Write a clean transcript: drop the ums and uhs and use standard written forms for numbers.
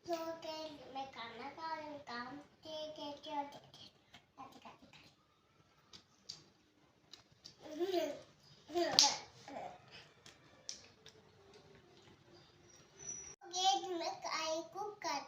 So मैं खाना खा रही हूँ काम मैं काय को कर